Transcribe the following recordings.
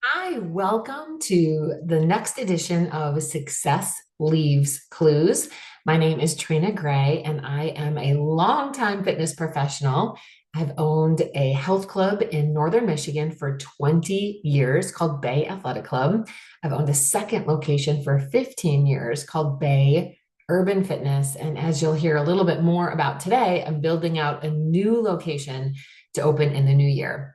Hi, welcome to the next edition of Success Leaves Clues. My name is Trina Gray, and I am a longtime fitness professional. I've owned a health club in Northern Michigan for 20 years called Bay Athletic Club. I've owned a second location for 15 years called Bay Urban Fitness. And as you'll hear a little bit more about today, I'm building out a new location to open in the new year.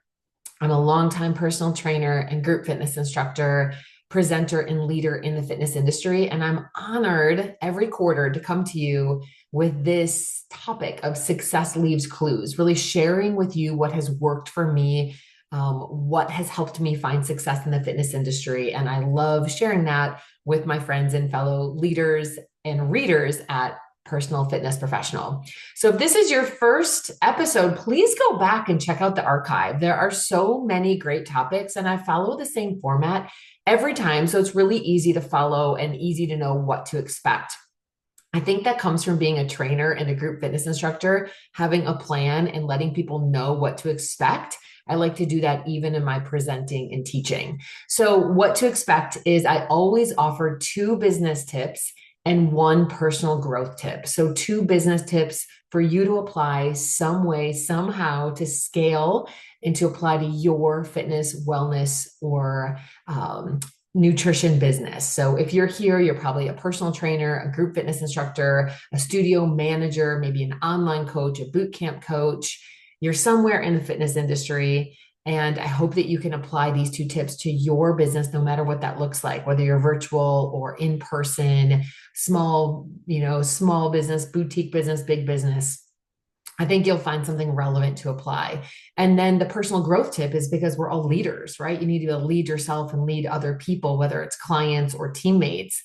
I'm a longtime personal trainer and group fitness instructor, presenter, and leader in the fitness industry. And I'm honored every quarter to come to you with this topic of success leaves clues, really sharing with you what has worked for me, what has helped me find success in the fitness industry. And I love sharing that with my friends and fellow leaders and readers at Personal Fitness Professional. So if this is your first episode, please go back and check out the archive. There are so many great topics, and I follow the same format every time. So it's really easy to follow and easy to know what to expect. I think that comes from being a trainer and a group fitness instructor, having a plan and letting people know what to expect. I like to do that even in my presenting and teaching. So, what to expect is I always offer two business tips and one personal growth tip. So, two business tips for you to apply some way, somehow to scale and to apply to your fitness, wellness, or nutrition business. So if you're here, you're probably a personal trainer, a group fitness instructor, a studio manager, maybe an online coach, a boot camp coach. You're somewhere in the fitness industry. And I hope that you can apply these two tips to your business, no matter what that looks like, whether you're virtual or in person, small business, boutique business, big business. I think you'll find something relevant to apply. And then the personal growth tip is because we're all leaders, right? You need to lead yourself and lead other people, whether it's clients or teammates.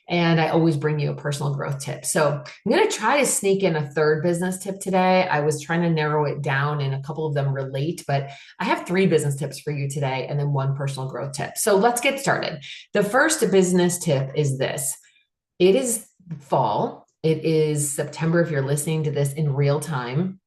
And I always bring you a personal growth tip. So I'm going to try to sneak in a third business tip today. I was trying to narrow it down and a couple of them relate, but I have three business tips for you today and then one personal growth tip. So let's get started. The first business tip is this. It is fall. It is September if you're listening to this in real time,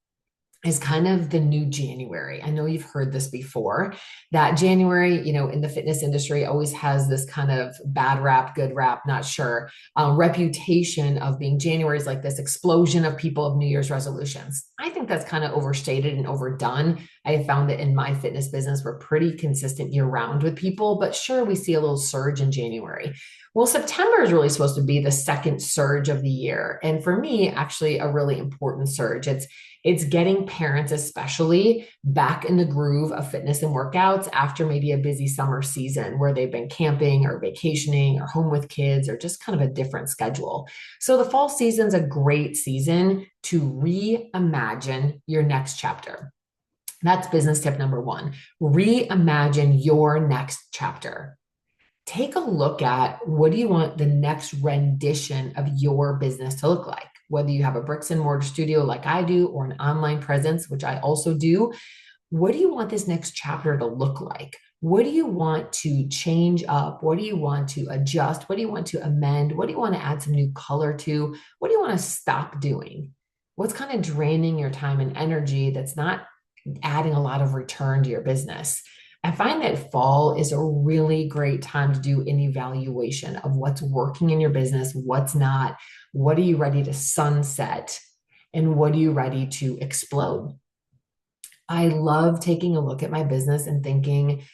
is kind of the new January. I know you've heard this before, that January, in the fitness industry always has this kind of bad rap, good rap, not sure, reputation of being January is like this explosion of people of New Year's resolutions. I think that's kind of overstated and overdone. I have found that in my fitness business, we're pretty consistent year round with people, but sure, we see a little surge in January. Well, September is really supposed to be the second surge of the year. And for me, actually a really important surge. It's getting parents, especially, back in the groove of fitness and workouts after maybe a busy summer season where they've been camping or vacationing or home with kids or just kind of a different schedule. So the fall season's a great season to reimagine your next chapter. That's business tip number one. Reimagine your next chapter. Take a look at what do you want the next rendition of your business to look like? Whether you have a bricks and mortar studio like I do, or an online presence, which I also do, what do you want this next chapter to look like? What do you want to change up? What do you want to adjust? What do you want to amend? What do you want to add some new color to? What do you want to stop doing? What's kind of draining your time and energy that's not adding a lot of return to your business? I find that fall is a really great time to do an evaluation of what's working in your business, what's not, what are you ready to sunset, and what are you ready to explode. I love taking a look at my business and thinking,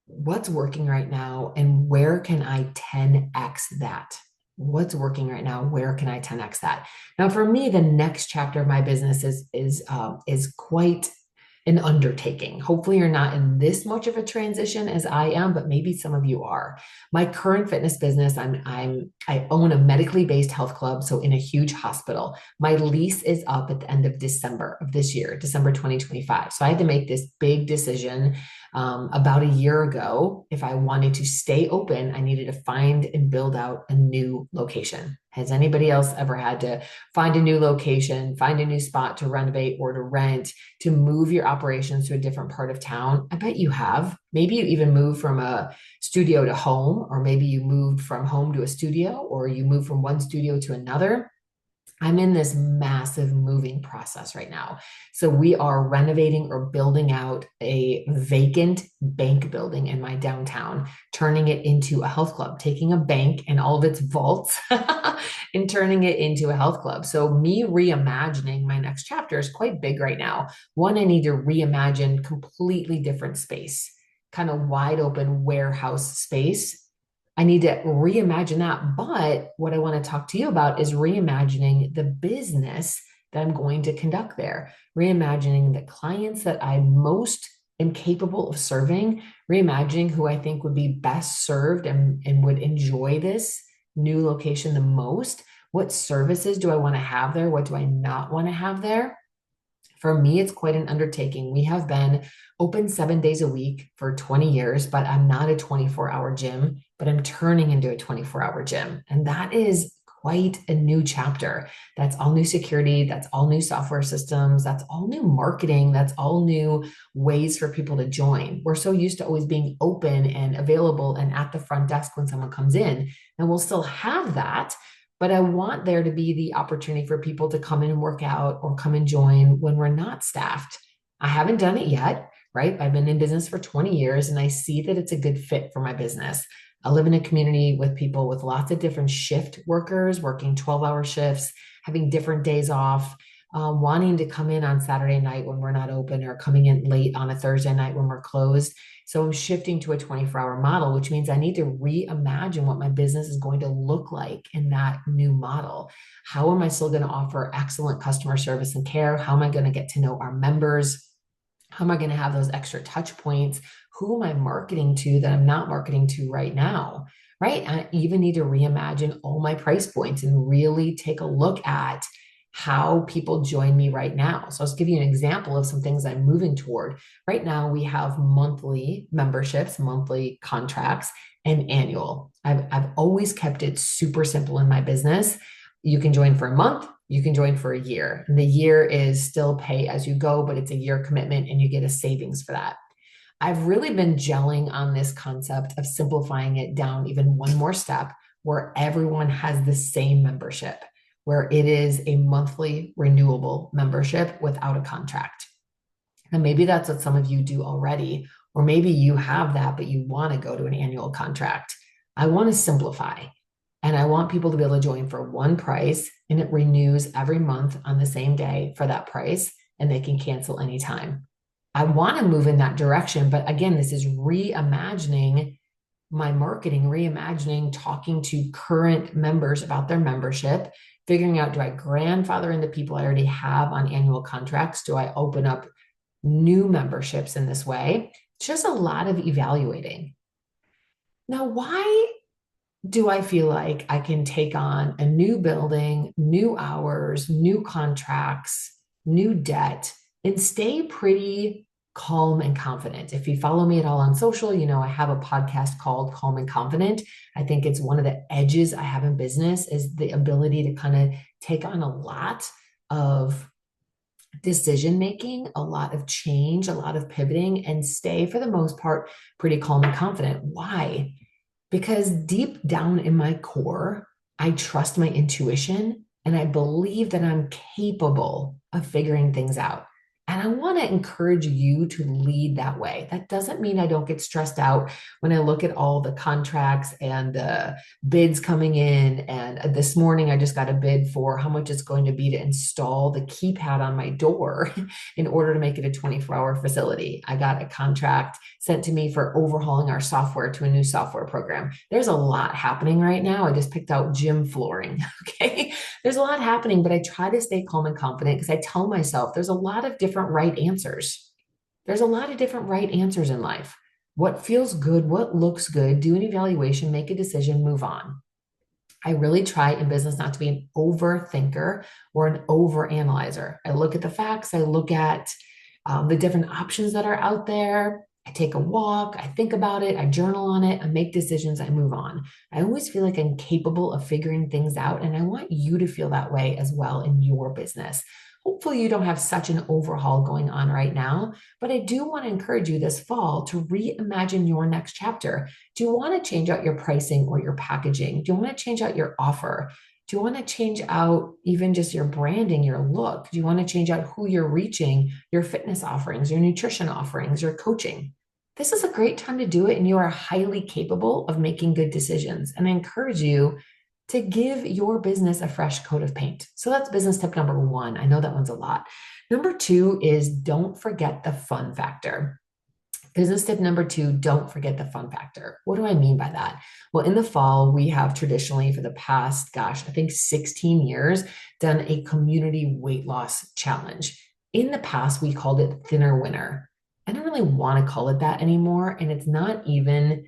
what's working right now and where can I 10x that? What's working right now? Where can I 10x that? Now, for me, the next chapter of my business is quite an undertaking. Hopefully, you're not in this much of a transition as I am, but maybe some of you are. My current fitness business, I own a medically based health club, so in a huge hospital. My lease is up at the end of December of this year, December 2025. So I had to make this big decision about a year ago. If I wanted to stay open, I needed to find and build out a new location. Has anybody else ever had to find a new location, find a new spot to renovate or to rent, to move your operations to a different part of town? I bet you have. Maybe you even moved from a studio to home, or maybe you moved from home to a studio, or you moved from one studio to another. I'm in this massive moving process right now. So we are renovating or building out a vacant bank building in my downtown, turning it into a health club, taking a bank and all of its vaults and turning it into a health club. So me reimagining my next chapter is quite big right now. One, I need to reimagine completely different space, kind of wide open warehouse space. I need to reimagine that. But what I want to talk to you about is reimagining the business that I'm going to conduct there, reimagining the clients that I most am capable of serving, reimagining who I think would be best served and would enjoy this new location the most. What services do I want to have there? What do I not want to have there? For me, it's quite an undertaking. We have been open 7 days a week for 20 years, but I'm not a 24-hour gym, but I'm turning into a 24-hour gym. And that is quite a new chapter. That's all new security. That's all new software systems. That's all new marketing. That's all new ways for people to join. We're so used to always being open and available and at the front desk when someone comes in. And we'll still have that, but I want there to be the opportunity for people to come in and work out or come and join when we're not staffed. I haven't done it yet, right? I've been in business for 20 years and I see that it's a good fit for my business. I live in a community with people with lots of different shift workers working 12-hour shifts, having different days off, wanting to come in on Saturday night when we're not open or coming in late on a Thursday night when we're closed. So I'm shifting to a 24-hour model, which means I need to reimagine what my business is going to look like in that new model. How am I still going to offer excellent customer service and care? How am I going to get to know our members? How am I going to have those extra touch points? Who am I marketing to that I'm not marketing to right now? Right. I even need to reimagine all my price points and really take a look at how people join me right now. So I'll give you an example of some things I'm moving toward. Right now, we have monthly memberships, monthly contracts, and annual. I've always kept it super simple in my business. You can join for a month, you can join for a year. And the year is still pay as you go, but it's a year commitment and you get a savings for that. I've really been gelling on this concept of simplifying it down even one more step where everyone has the same membership, where it is a monthly renewable membership without a contract. And maybe that's what some of you do already, or maybe you have that, but you want to go to an annual contract. I want to simplify and I want people to be able to join for one price and it renews every month on the same day for that price and they can cancel anytime. I want to move in that direction, but again, this is reimagining my marketing, reimagining talking to current members about their membership, figuring out, do I grandfather in the people I already have on annual contracts? Do I open up new memberships in this way? It's just a lot of evaluating. Now, why do I feel like I can take on a new building, new hours, new contracts, new debt, and stay pretty calm and confident? If you follow me at all on social, you know I have a podcast called Calm and Confident. I think it's one of the edges I have in business is the ability to kind of take on a lot of decision making, a lot of change, a lot of pivoting, and stay for the most part pretty calm and confident. Why? Because deep down in my core, I trust my intuition and I believe that I'm capable of figuring things out. And I want to encourage you to lead that way. That doesn't mean I don't get stressed out when I look at all the contracts and the bids coming in. And this morning, I just got a bid for how much it's going to be to install the keypad on my door in order to make it a 24-hour facility. I got a contract sent to me for overhauling our software to a new software program. There's a lot happening right now. I just picked out gym flooring. Okay. There's a lot happening, but I try to stay calm and confident because I tell myself there's a lot of different right answers. There's a lot of different right answers in life. What feels good, what looks good, do an evaluation, make a decision, move on. I really try in business not to be an overthinker or an overanalyzer. I look at the facts, I look at the different options that are out there. I take a walk, I think about it, I journal on it, I make decisions, I move on. I always feel like I'm capable of figuring things out, and I want you to feel that way as well in your business. Hopefully, you don't have such an overhaul going on right now, but I do want to encourage you this fall to reimagine your next chapter. Do you want to change out your pricing or your packaging? Do you want to change out your offer? Do you want to change out even just your branding, your look? Do you want to change out who you're reaching, your fitness offerings, your nutrition offerings, your coaching? This is a great time to do it, and you are highly capable of making good decisions. And I encourage you to give your business a fresh coat of paint. So that's business tip number one. I know that one's a lot. Number two is don't forget the fun factor. Business tip number two, don't forget the fun factor. What do I mean by that? Well, in the fall, we have traditionally for the past, gosh, I think 16 years, done a community weight loss challenge. In the past, we called it Thinner Winner. I don't really want to call it that anymore. And it's not even,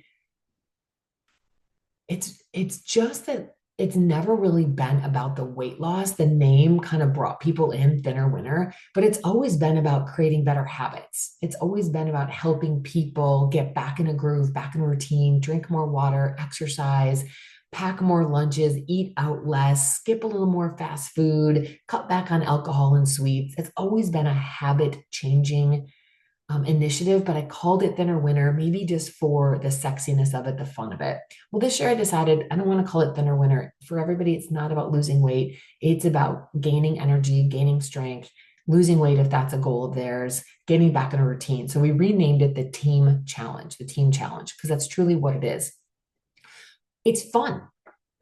it's just that it's never really been about the weight loss. The name kind of brought people in, Thinner Winner, but it's always been about creating better habits. It's always been about helping people get back in a groove, back in a routine, drink more water, exercise, pack more lunches, eat out less, skip a little more fast food, cut back on alcohol and sweets. It's always been a habit changing initiative, but I called it Thinner Winner, maybe just for the sexiness of it, the fun of it. Well, this year I decided I don't want to call it Thinner Winner. For everybody, it's not about losing weight. It's about gaining energy, gaining strength, losing weight if that's a goal of theirs, getting back in a routine. So we renamed it the Team Challenge, because that's truly what it is. It's fun.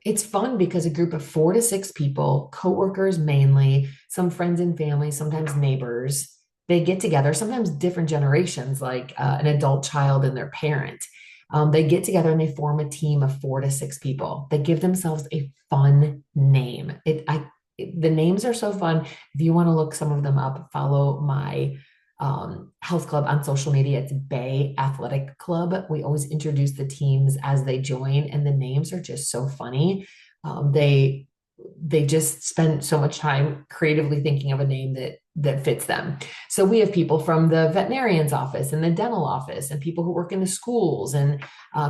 It's fun because a group of 4 to 6 people, coworkers mainly, some friends and family, sometimes neighbors, they get together, sometimes different generations, like an adult child and their parent. They get together and they form a team of 4 to 6 people. They give themselves a fun name. The names are so fun. If you want to look some of them up, follow my health club on social media. It's Bay Athletic Club. We always introduce the teams as they join, and the names are just so funny. They just spend so much time creatively thinking of a name that fits them. So we have people from the veterinarian's office and the dental office, and people who work in the schools, and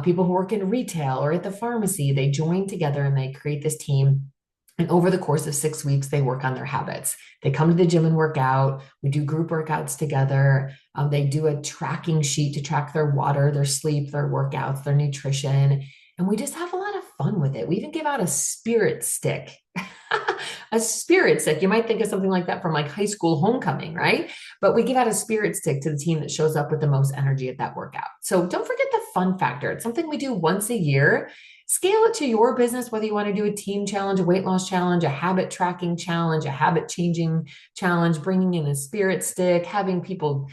people who work in retail or at the pharmacy. They join together and they create this team. And over the course of 6 weeks, they work on their habits. They come to the gym and work out. We do group workouts together. They do a tracking sheet to track their water, their sleep, their workouts, their nutrition. And we just have a lot of fun with it. We even give out a spirit stick. A spirit stick. You might think of something like that from like high school homecoming, right? But we give out a spirit stick to the team that shows up with the most energy at that workout. So don't forget the fun factor. It's something we do once a year. Scale it to your business, whether you want to do a team challenge, a weight loss challenge, a habit tracking challenge, a habit changing challenge, bringing in a spirit stick, having people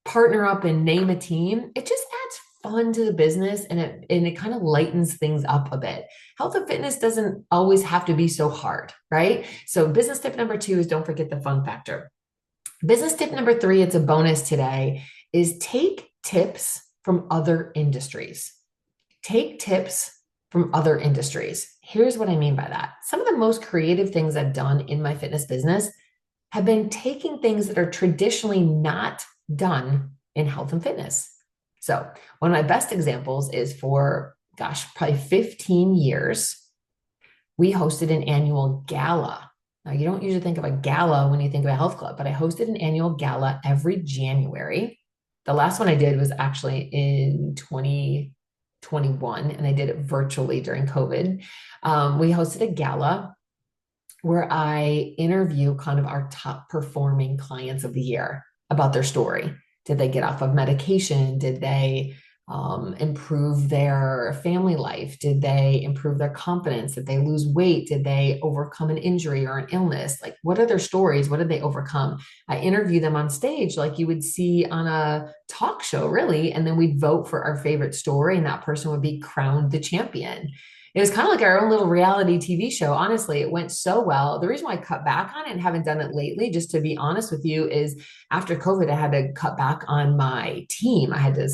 partner up and name a team. It just adds fun to the business, and it kind of lightens things up a bit. Health and fitness doesn't always have to be so hard, right? So business tip number two is don't forget the fun factor. Business tip number three, it's a bonus today, is take tips from other industries. Take tips from other industries. Here's what I mean by that. Some of the most creative things I've done in my fitness business have been taking things that are traditionally not done in health and fitness. So one of my best examples is for, gosh, probably 15 years, we hosted an annual gala. Now, you don't usually think of a gala when you think of a health club, but I hosted an annual gala every January. The last one I did was actually in 2021, and I did it virtually during COVID. We hosted a gala where I interview kind of our top performing clients of the year about their story. Did they get off of medication? Did they improve their family life? Did they improve their confidence? Did they lose weight? Did they overcome an injury or an illness? Like, what are their stories? What did they overcome? I interview them on stage like you would see on a talk show, really. And then we'd vote for our favorite story, and that person would be crowned the champion. It was kind of like our own little reality TV show. Honestly, it went so well. The reason why I cut back on it and haven't done it lately, just to be honest with you, is after COVID, I had to cut back on my team. I had to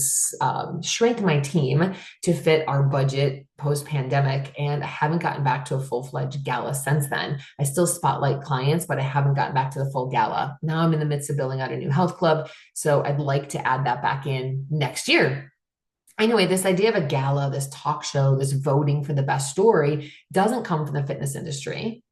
shrink my team to fit our budget post-pandemic, and I haven't gotten back to a full-fledged gala since then. I still spotlight clients, but I haven't gotten back to the full gala. Now I'm in the midst of building out a new health club, so I'd like to add that back in next year. Anyway, this idea of a gala, this talk show, this voting for the best story doesn't come from the fitness industry,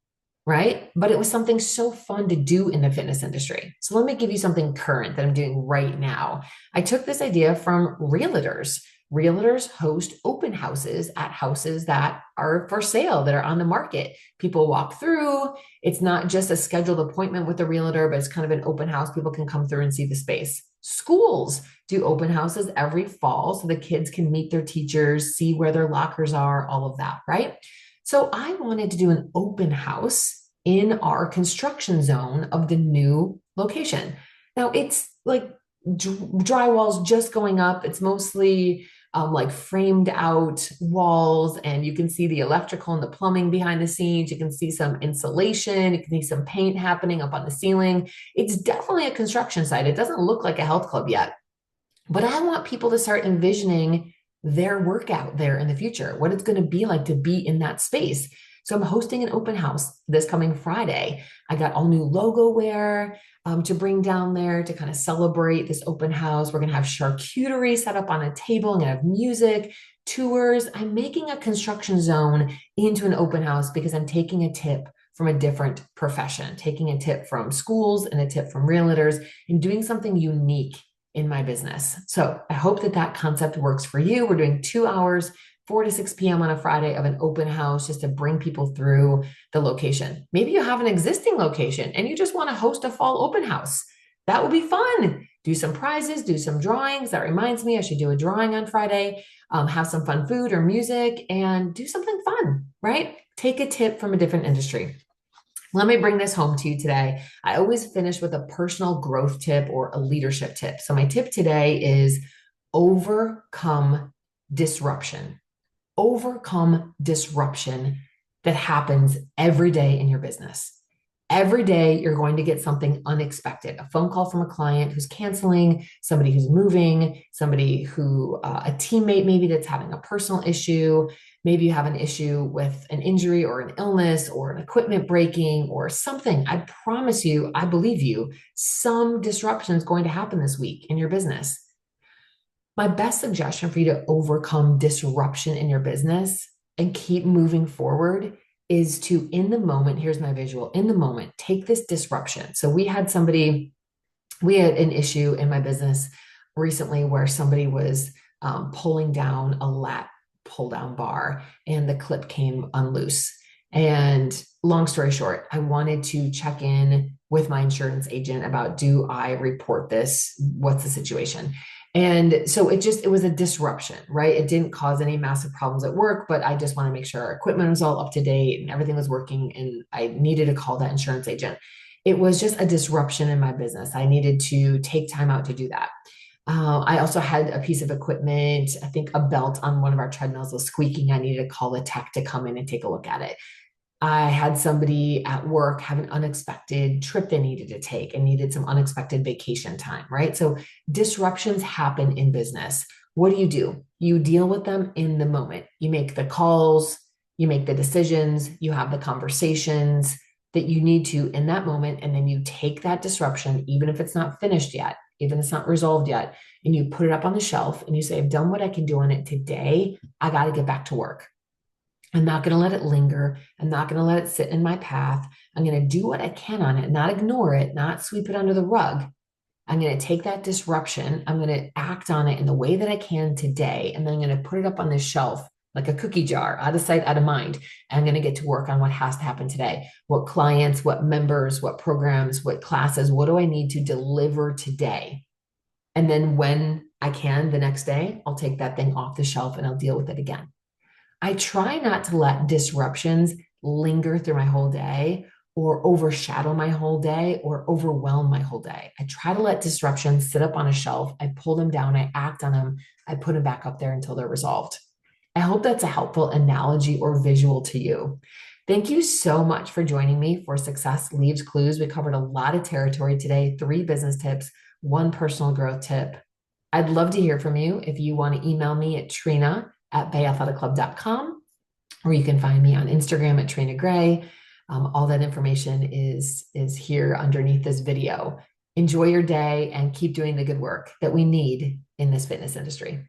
right? But it was something so fun to do in the fitness industry. So let me give you something current that I'm doing right now. I took this idea from realtors. realtors host open houses at houses that are for sale, that are on the market. People walk through. It's not just a scheduled appointment with a realtor, but it's kind of an open house. People can come through and see the space. Schools do open houses every fall so the kids can meet their teachers, see where their lockers are, all of that, right? So I wanted to do an open house in our construction zone of the new location. Now it's like drywall's just going up. It's mostly like framed out walls, and you can see the electrical and the plumbing behind the scenes. You can see some insulation. You can see some paint happening up on the ceiling. It's definitely a construction site. It doesn't look like a health club yet, but I want people to start envisioning their workout there in the future, what it's going to be like to be in that space. So I'm hosting an open house this coming Friday. I got all new logo wear to bring down there to kind of celebrate this open house. We're going to have charcuterie set up on a table. I'm going to have music, tours. I'm making a construction zone into an open house because I'm taking a tip from a different profession, taking a tip from schools and a tip from realtors and doing something unique in my business. So I hope that that concept works for you. We're doing 2 hours, 4 to 6 p.m. on a Friday of an open house just to bring people through the location. Maybe you have an existing location and you just want to host a fall open house. That would be fun. Do some prizes, do some drawings. That reminds me, I should do a drawing on Friday, have some fun food or music, and do something fun, right? Take a tip from a different industry. Let me bring this home to you today. I always finish with a personal growth tip or a leadership tip. So my tip today is overcome disruption. Overcome disruption that happens every day in your business. Every day, you're going to get something unexpected, a phone call from a client who's canceling, somebody who's moving, somebody who, a teammate maybe that's having a personal issue. Maybe you have an issue with an injury or an illness or an equipment breaking or something. I promise you, I believe you, some disruption is going to happen this week in your business. My best suggestion for you to overcome disruption in your business and keep moving forward is to, in the moment, here's my visual, in the moment, take this disruption. So we had an issue in my business recently where somebody was pulling down a lat pull down bar and the clip came unloose. And long story short, I wanted to check in with my insurance agent about, do I report this? What's the situation? And so it was a disruption, right? It didn't cause any massive problems at work, but I just want to make sure our equipment was all up to date and everything was working. And I needed to call that insurance agent. It was just a disruption in my business. I needed to take time out to do that. I also had a piece of equipment, I think a belt on one of our treadmills was squeaking. I needed to call a tech to come in and take a look at it. I had somebody at work have an unexpected trip they needed to take and needed some unexpected vacation time, right? So disruptions happen in business. What do? You deal with them in the moment. You make the calls, you make the decisions, you have the conversations that you need to in that moment. And then you take that disruption, even if it's not finished yet, even if it's not resolved yet, and you put it up on the shelf and you say, I've done what I can do on it today. I got to get back to work. I'm not going to let it linger. I'm not going to let it sit in my path. I'm going to do what I can on it, not ignore it, not sweep it under the rug. I'm going to take that disruption. I'm going to act on it in the way that I can today. And then I'm going to put it up on this shelf like a cookie jar, out of sight, out of mind. And I'm going to get to work on what has to happen today. What clients, what members, what programs, what classes, what do I need to deliver today? And then when I can the next day, I'll take that thing off the shelf and I'll deal with it again. I try not to let disruptions linger through my whole day or overshadow my whole day or overwhelm my whole day. I try to let disruptions sit up on a shelf. I pull them down, I act on them, I put them back up there until they're resolved. I hope that's a helpful analogy or visual to you. Thank you so much for joining me for Success Leaves Clues. We covered a lot of territory today, 3 business tips, 1 personal growth tip. I'd love to hear from you. If you want to email me at trina@bayathleticlub.com, or you can find me on Instagram at Trina Gray. All that information is here underneath this video. Enjoy your day and keep doing the good work that we need in this fitness industry.